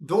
2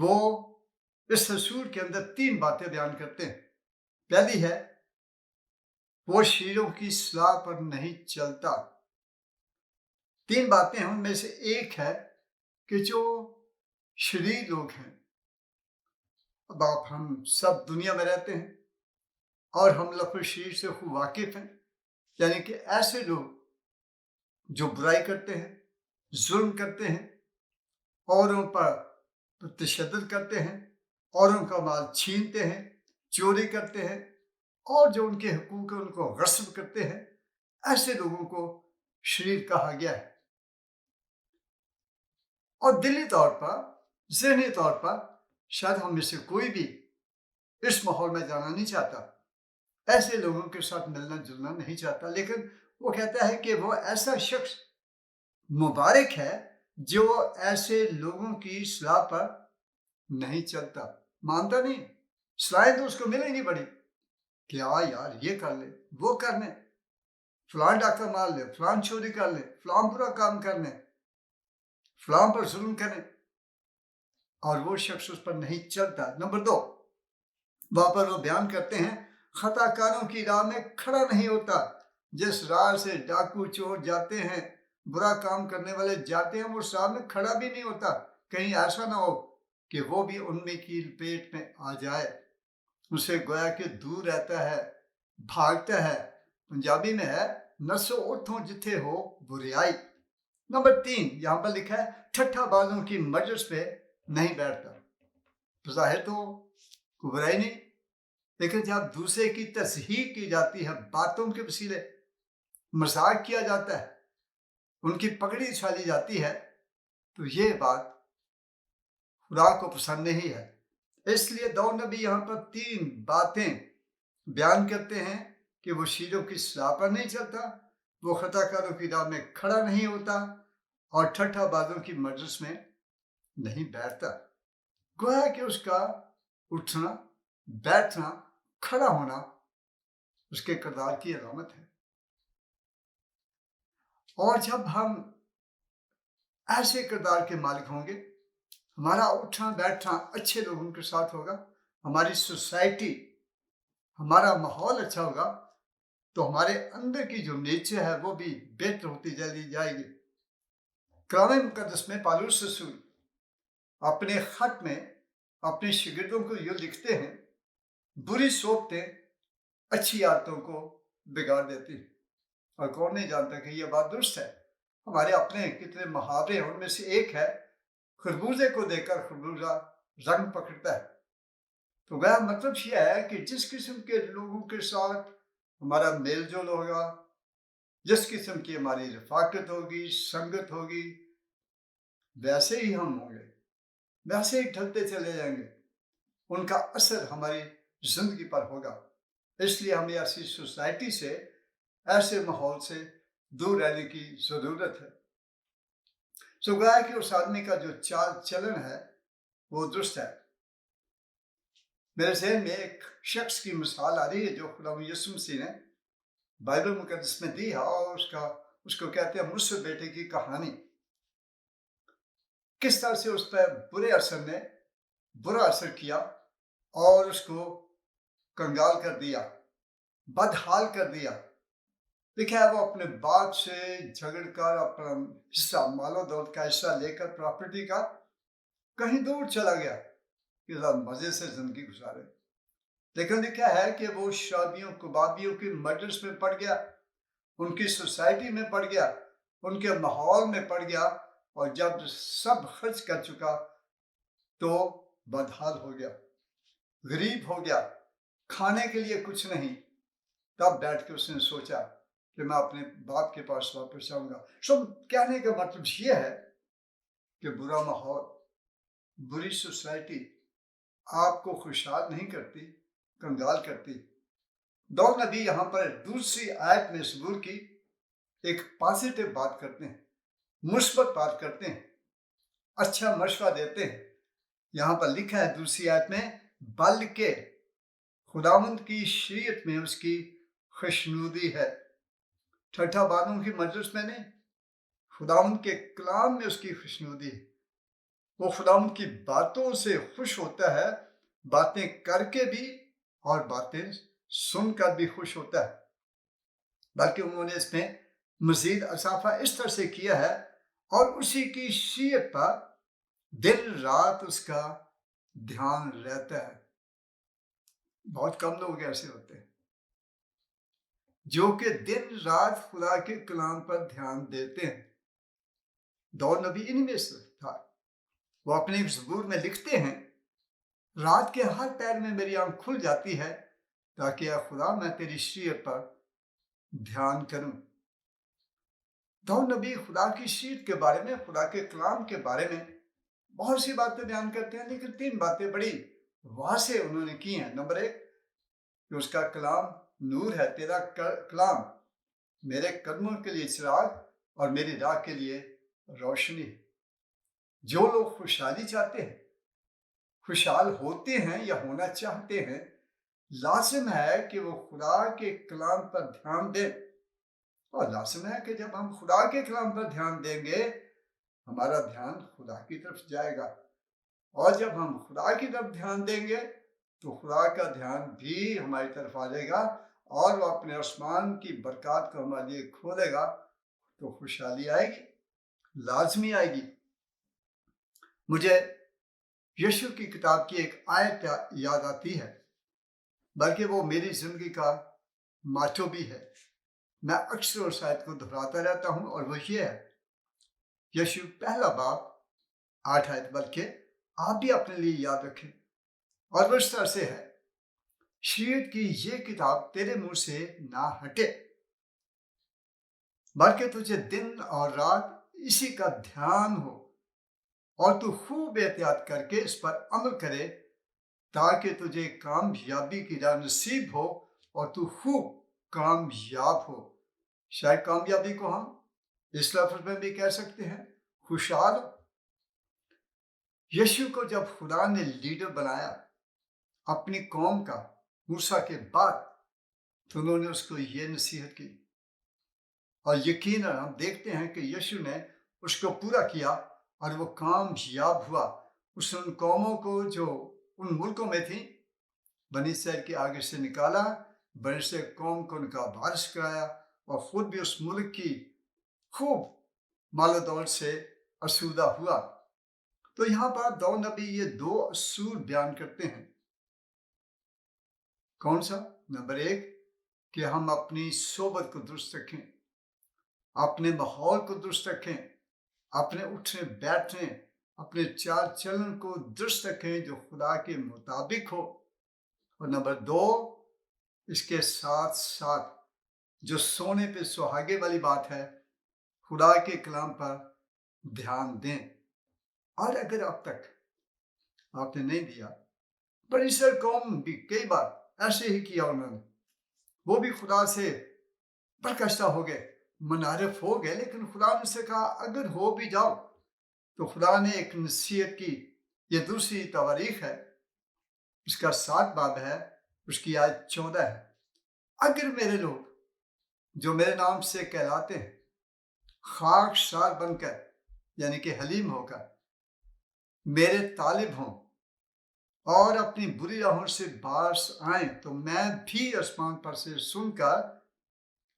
وہ اس رسول کے اندر 3 باتیں بیان کرتے ہیں۔ پہلی ہے وہ شیروں کی اصلاح پر نہیں چلتا۔ 3 باتیں ہیں، ان میں سے ایک ہے کہ جو شریر لوگ ہیں، اب آپ ہم سب دنیا میں رہتے ہیں اور ہم لفظ شریر سے خوب واقف ہیں، یعنی کہ ایسے لوگ جو برائی کرتے ہیں، ظلم کرتے ہیں، اوروں پر تشدد کرتے ہیں، اوروں کا مال چھینتے ہیں، چوری کرتے ہیں، اور جو ان کے حقوق ہیں ان کو غصب کرتے ہیں، ایسے لوگوں کو شریر کہا گیا ہے۔ اور دلی طور پر، ذہنی طور پر شاید ہم میں سے کوئی بھی اس ماحول میں جانا نہیں چاہتا، ایسے لوگوں کے ساتھ ملنا جلنا نہیں چاہتا، لیکن وہ کہتا ہے کہ وہ ایسا شخص مبارک ہے جو ایسے لوگوں کی اصلاح پر نہیں چلتا، مانتا نہیں۔ صلاحیں تو اس کو ملیں گی بڑی کہ یار یہ کر لے، وہ کر لیں، فلاں ڈاکہ مار لے، فلاں چوری کر لے، فلاں برا کام کر لیں، فلاں پر ظلم کریں، اور وہ شخص اس پر نہیں چلتا۔ نمبر 2، وہاں پر وہ بیان کرتے ہیں خطا کاروں کی راہ میں کھڑا نہیں ہوتا۔ جس راہ سے ڈاکو چور جاتے ہیں، برا کام کرنے والے جاتے ہیں، وہ اس راہ میں کھڑا بھی نہیں ہوتا، کہیں ایسا نہ ہو کہ وہ بھی ان میں کی لپیٹ میں آ جائے۔ اسے گویا کہ دور رہتا ہے، بھاگتا ہے۔ پنجابی میں ہے نسو اٹھوں جتھے ہو بریائی۔ نمبر 3 یہاں پر لکھا ہے ٹھٹھا بازوں کی مجلس پہ نہیں بیٹھتا۔ ظاہر تو کوئی برائی نہیں، لیکن جب دوسرے کی تصحیح کی جاتی ہے، باتوں کے وسیلے مذاق کیا جاتا ہے، ان کی پگڑی اچھالی جاتی ہے، تو یہ بات خدا کو پسند نہیں ہے۔ اس لیے دو نبی یہاں پر 3 باتیں بیان کرتے ہیں کہ وہ شیروں کی اصلاح پر نہیں چلتا، وہ خطا کاروں کی راہ میں کھڑا نہیں ہوتا، اور ٹھٹھا بازوں کی مجلس میں نہیں بیٹھتا۔ گویا کہ اس کا اٹھنا، بیٹھنا، کھڑا ہونا اس کے کردار کی علامت ہے۔ اور جب ہم ایسے کردار کے مالک ہوں گے، ہمارا اٹھنا بیٹھنا اچھے لوگوں کے ساتھ ہوگا، ہماری سوسائٹی، ہمارا ماحول اچھا ہوگا، تو ہمارے اندر کی جو نیچر ہے وہ بھی بہتر ہوتی چلی جائے گی۔ کلام مقدس میں پالوس رسول اپنے خط میں اپنے شاگردوں کو یہ لکھتے ہیں بری صحبتیں اچھی عادتوں کو بگاڑ دیتی ہیں۔ اور کون نہیں جانتا کہ یہ بات درست ہے۔ ہمارے اپنے کتنے محاورے ہیں، ان میں سے ایک ہے خربوزے کو دیکھ کر خربوزہ رنگ پکڑتا ہے۔ تو وہ مطلب یہ ہے کہ جس قسم کے لوگوں کے ساتھ ہمارا میل جول ہوگا، جس قسم کی ہماری رفاقت ہوگی، سنگت ہوگی، ویسے ہی ہم ہوں گے، ویسے ہی ڈھلتے چلے جائیں گے، ان کا اثر ہماری زندگی پر ہوگا۔ اس لیے ہمیں ایسی سوسائٹی سے، ایسے ماحول سے دور رہنے کی ضرورت ہے۔ سو گویا کہ اس آدمی کا جو چال چلن ہے وہ درست ہے۔ میرے ذہن میں ایک شخص کی مثال آ رہی ہے جو خدا یسوع مسیح نے بائبل مقدس میں دی ہے، اور اس کو کہتے ہیں مصر بیٹے کی کہانی۔ کس طرح سے اس پر برے اثر نے برا اثر کیا اور اس کو کنگال کر دیا، بدحال کر دیا۔ لکھا ہے وہ اپنے باپ سے جھگڑ کر اپنا حصہ، مال و دولت کا حصہ لے کر، پراپرٹی کا، کہیں دور چلا گیا کہ مزے سے زندگی گزارے۔ لیکن لکھا ہے کہ وہ شادیوں کبابیوں کی مجلس میں پڑ گیا، ان کی سوسائٹی میں پڑ گیا، ان کے ماحول میں پڑ گیا، اور جب سب خرچ کر چکا تو بدحال ہو گیا، غریب ہو گیا، کھانے کے لیے کچھ نہیں۔ تب بیٹھ کے اس نے سوچا کہ میں اپنے باپ کے پاس واپس جاؤں گا۔ کہنے کا مطلب یہ ہے کہ برا ماحول، بری سوسائٹی آپ کو خوشحال نہیں کرتی، کنگال کرتی۔ دو نبی یہاں پر دوسری آیت میں ظہور کی ایک پازیٹیو بات کرتے ہیں، مثبت بات کرتے ہیں، اچھا مشورہ دیتے ہیں۔ یہاں پر لکھا ہے دوسری آیت میں بلکہ خداوند کی شریعت میں اس کی خوشنودی ہے۔ ٹھٹھا بازوں کی مجلس میں نہیں، خداوند کے کلام میں اس کی خوشنودی ہے۔ وہ خداوند کی باتوں سے خوش ہوتا ہے، باتیں کر کے بھی اور باتیں سن کر بھی خوش ہوتا ہے، بلکہ انہوں نے اس میں مزید اضافہ اس طرح سے کیا ہے، اور اسی کی شریعت پر دن رات اس کا دھیان رہتا ہے۔ بہت کم لوگ ایسے ہوتے ہیں جو کہ دن رات خدا کے کلام پر دھیان دیتے ہیں۔ داؤد نبی ان میں سے تھا۔ وہ اپنے زبور میں لکھتے ہیں، رات کے ہر پہر میں میری آنکھ کھل جاتی ہے تاکہ اے خدا میں تیری شریعت پر دھیان کروں۔ داؤد نبی خدا کی شریعت کے بارے میں، خدا کے کلام کے بارے میں بہت سی باتیں بیان کرتے ہیں، لیکن 3 باتیں بڑی واضح انہوں نے کی ہیں۔ نمبر 1 کہ اس کا کلام نور ہے، تیرا کلام میرے قدموں کے لیے چراغ اور میری راہ کے لیے روشنی ہے۔ جو لوگ خوشحالی چاہتے ہیں، خوشحال ہوتے ہیں یا ہونا چاہتے ہیں، لازم ہے کہ وہ خدا کے کلام پر دھیان دیں، اور لازم ہے کہ جب ہم خدا کے کلام پر دھیان دیں گے ہمارا دھیان خدا کی طرف جائے گا، اور جب ہم خدا کی طرف دھیان دیں گے تو خدا کا دھیان بھی ہماری طرف آ جائے گا، اور وہ اپنے آسمان کی برکات کو ہمارے لیے کھولے گا، تو خوشحالی آئے گی، لازمی آئے گی۔ مجھے یشوع کی کتاب کی ایک آیت یاد آتی ہے، بلکہ وہ میری زندگی کا ماٹو بھی ہے۔ میں اکثر اس آیت کو دہراتا رہتا ہوں، اور وہ یہ ہے، یشوع 1 باب 8 آیت، بلکہ آپ بھی اپنے لیے یاد رکھیں، اور وہ اس طرح سے ہے، شریعت کی یہ کتاب تیرے منہ سے نہ ہٹے، بلکہ تجھے دن اور رات اسی کا دھیان ہو، اور تو خوب احتیاط کر کے اس پر عمل کرے تاکہ تجھے کامیابی کی راہ نصیب ہو اور تو خوب کامیاب ہو۔ شاید کامیابی کو ہم اس لفظ میں بھی کہہ سکتے ہیں، خوشحال ہو۔ یشوع کو جب خدا نے لیڈر بنایا اپنی قوم کا موسیٰ کے بعد، تو انہوں نے اس کو یہ نصیحت کی، اور یقیناً ہم دیکھتے ہیں کہ یشوع نے اس کو پورا کیا اور وہ کامیاب ہوا۔ اس نے ان قوموں کو جو ان ملکوں میں تھیں، بنی اسرائیل کے آگے سے نکالا، بنی اسرائیل قوم کو ان کا وارث کرایا، اور خود بھی اس ملک کی خوب مال و دولت سے آسودہ ہوا۔ تو یہاں پر داؤد نبی یہ 2 اصول بیان کرتے ہیں۔ کون سا؟ نمبر 1 کہ ہم اپنی صحبت کو درست رکھیں، اپنے ماحول کو درست رکھیں، اپنے اٹھنے بیٹھنے، اپنے چال چلن کو درست رکھیں جو خدا کے مطابق ہو، اور نمبر 2 اس کے ساتھ ساتھ جو سونے پہ سہاگے والی بات ہے، خدا کے کلام پر دھیان دیں۔ اور اگر اب تک آپ نے نہیں دیا، بڑی سر قوم بھی کئی بار ایسے ہی کیا، انہوں نے وہ بھی خدا سے برکشتہ ہو گئے، منحرف ہو گئے، لیکن خدا نے سے کہا اگر ہو بھی جاؤ تو خدا نے ایک نصیحت کی، یہ دوسری تواریخ ہے، اس کا 7 باب ہے، اس کی آیت 14 ہے، اگر میرے لوگ جو میرے نام سے کہلاتے ہیں خاک سار بن کر، یعنی کہ حلیم ہو کر میرے طالب ہوں اور اپنی بری راہوں سے باز آئیں، تو میں بھی آسمان پر سے سن کر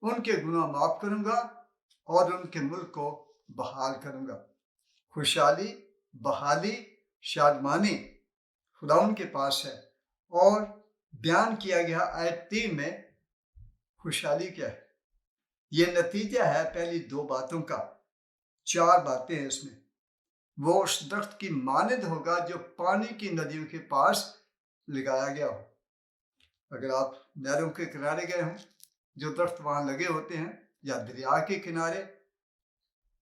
ان کے گناہ معاف کروں گا اور ان کے ملک کو بحال کروں گا۔ خوشحالی، بحالی، شادمانی خدا ان کے پاس ہے، اور بیان کیا گیا آیت 3 میں خوشحالی کیا ہے؟ یہ نتیجہ ہے پہلی 2 باتوں کا، 4 باتیں ہیں اس میں۔ وہ اس درخت کی مانند ہوگا جو پانی کی ندیوں کے پاس لگایا گیا ہو۔ اگر آپ نہروں کے کنارے گئے ہوں، جو درخت وہاں لگے ہوتے ہیں، یا دریا کے کنارے،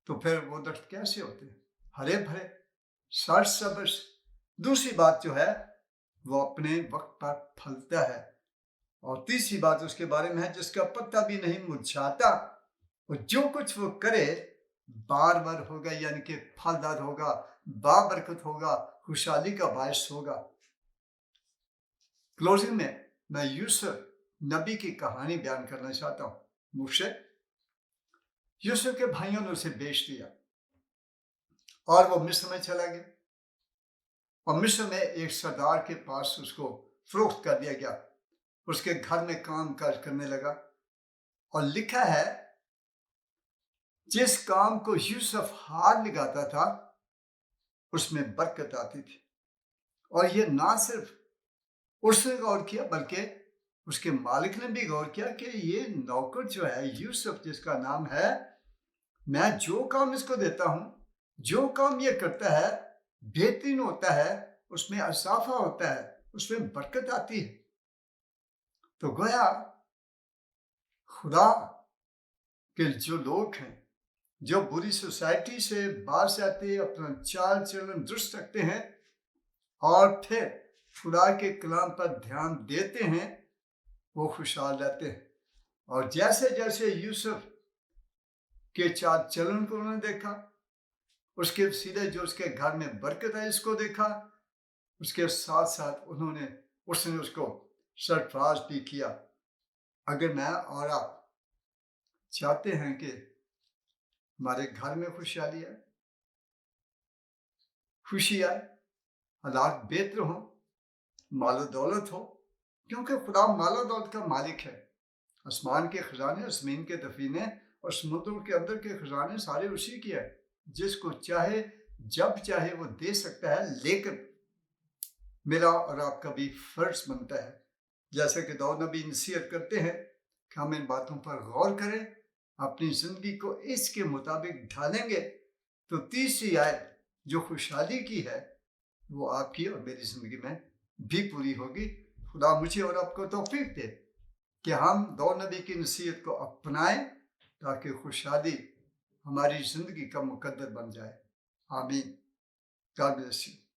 تو پھر وہ درخت کیسے ہوتے ہیں؟ ہرے بھرے، سر سبز۔ دوسری بات جو ہے وہ اپنے وقت پر پھلتا ہے، اور تیسری بات اس کے بارے میں ہے جس کا پتہ بھی نہیں مرجھاتا، اور جو کچھ وہ کرے بار بار ہوگا، یعنی کہ پھلدار ہوگا، بابرکت ہوگا، خوشحالی کا باعث ہوگا۔ کلوزنگ میں یوسف نبی کی کہانی بیان کرنا چاہتا ہوں۔ موسیٰ، یوسف کے بھائیوں نے اسے بیچ دیا اور وہ مصر میں چلا گیا۔ اور مصر میں ایک سردار کے پاس اس کو فروخت کر دیا گیا، اس کے گھر میں کام کاج کرنے لگا، اور لکھا ہے جس کام کو یوسف ہاتھ لگاتا تھا اس میں برکت آتی تھی۔ اور یہ نہ صرف اس نے غور کیا بلکہ اس کے مالک نے بھی غور کیا کہ یہ نوکر جو ہے یوسف جس کا نام ہے، میں جو کام اس کو دیتا ہوں، جو کام یہ کرتا ہے بہترین ہوتا ہے، اس میں اضافہ ہوتا ہے، اس میں برکت آتی ہے۔ تو گویا خدا کے جو لوگ ہیں جو بری سوسائٹی سے باہر سے آتے اپنا چال چلن درست رکھتے ہیں اور پھر خدا کے کلام پر دھیان دیتے ہیں، وہ خوشحال رہتے ہیں۔ اور جیسے جیسے یوسف کے چال چلن کو انہوں نے دیکھا، اس کے سیدھے جو اس کے گھر میں برکت ہے اس کو دیکھا، اس کے ساتھ ساتھ اس نے اس کو سرفراز بھی کیا۔ اگر میں اور آپ چاہتے ہیں کہ ہمارے گھر میں خوشحالی آئے، خوشی آئے، حالات بہتر ہوں، مال و دولت ہو، کیونکہ خدا مال و دولت کا مالک ہے۔ آسمان کے خزانے، زمین کے دفینے اور سمندر کے اندر کے خزانے سارے اسی کے ہیں۔ جس کو چاہے جب چاہے وہ دے سکتا ہے، لیکن میرا اور آپ کا بھی فرض بنتا ہے، جیسے کہ داؤد نبی نصیحت کرتے ہیں، کہ ہم ان باتوں پر غور کریں، اپنی زندگی کو اس کے مطابق ڈھالیں گے تو تیسری آیت جو خوشحالی کی ہے وہ آپ کی اور میری زندگی میں بھی پوری ہوگی۔ خدا مجھے اور آپ کو توفیق دے کہ ہم داؤد نبی کی نصیحت کو اپنائیں تاکہ خوشحالی ہماری زندگی کا مقدر بن جائے۔ آمین۔ God bless you.